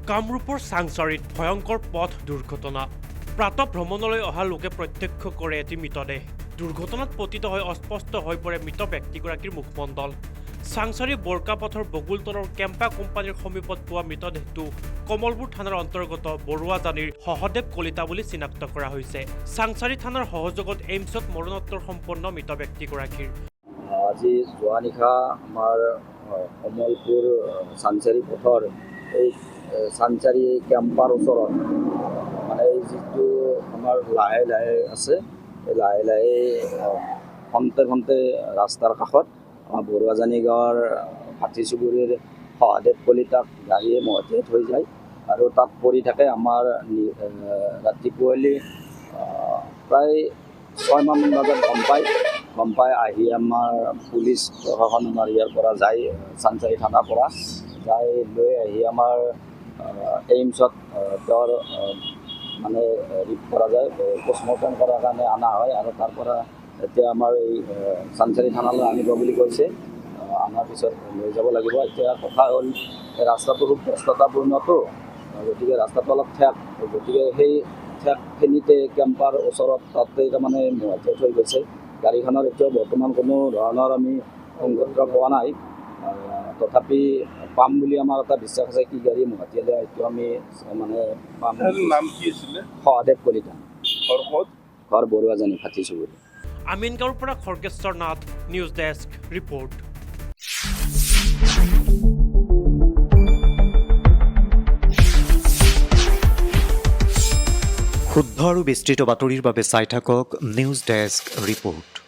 কামৰূপৰ চাংচাৰিত ভয়ংকৰ পথ দুৰ্ঘটনা প্ৰাতঃ ভ্ৰমণলৈ অহা লোকে প্ৰত্যক্ষ কৰে এটি মৃতদেহ দুৰ্ঘটনাত পতিত হৈ অস্পষ্ট হৈ পৰে মৃত ব্যক্তিগৰাকীৰ মুখমণ্ডল চাংচাৰি বৰকাপথৰ বগুলতলৰ কেম্পা কোম্পানীৰ সমীপত পোৱা মৃতদেহটো কমলপুৰ থানাৰ অন্তৰ্গত বৰুৱাজানীৰ সহদেৱ কলিতা বুলি চিনাক্ত কৰা হৈছে চাংচাৰি থানাৰ সহযোগত এইমছত মৰণোত্তৰ সম্পন্ন মৃত ব্যক্তিগৰাকীৰ আজি যোৱা নিশা আমাৰ কমলপুৰ চাংচাৰি পথৰ এই চাংচাৰি কেম্পাৰ ওচৰত মানে যিটো আমাৰ লাহে লাহে আছে এই লাহে লাহে খন্তে ৰাস্তাৰ কাষত আমাৰ বৰুৱাজানী গাঁৱৰ ভাটি চুবুৰীৰ সহদেৱ কলিতাক গাড়ীয়ে মহতিয়াই থৈ যায় আৰু তাত পৰি থাকে আমাৰ ৰাতিপুৱালি প্ৰায় 6 মান বজাত গম পাই আহি আমাৰ পুলিচ প্ৰশাসন আমাৰ ইয়াৰ পৰা যায় চাংচাৰি থানাৰ পৰা যাই লৈ আহি আমাৰ এইমছত তেওঁৰ মানে ৰিপ কৰা যায় পষ্টমৰ্টেম কৰাৰ কাৰণে অনা হয় আৰু তাৰ পৰা এতিয়া আমাৰ এই চাংচাৰি থানালৈ আনিব বুলি কৈছে অনাৰ পিছত লৈ যাব লাগিব এতিয়া কথা হ'ল ৰাস্তাটো খুব ব্যস্ততাপূৰ্ণটো গতিকে ৰাস্তাটো অলপ ঠেক গতিকে সেই ঠেকখিনিতে কেম্পাৰ ওচৰত তাতে তাৰমানে মহতিয়াই থৈ গৈছে গাড়ীখনৰ এতিয়াও বৰ্তমান কোনো ধৰণৰ আমি সংগত পোৱা নাই তথাপি পাম বুলি আমাৰ এটা বিশ্বাস আছে কি গাড়ী মহতিয়ালে এইটো আমি মানে পাম নাম কি আছিলে সহদেৱ কলিতা ঘৰ বৰুৱাজানী ভাটি চুবুৰী আমিনগাঁৱৰ পৰা Khargeswar Nath news desk report শুদ্ধ আৰু বিস্তৃত বাতৰিৰ বাবে চাই থাকক নিউজ ডেস্ক ৰিপৰ্ট।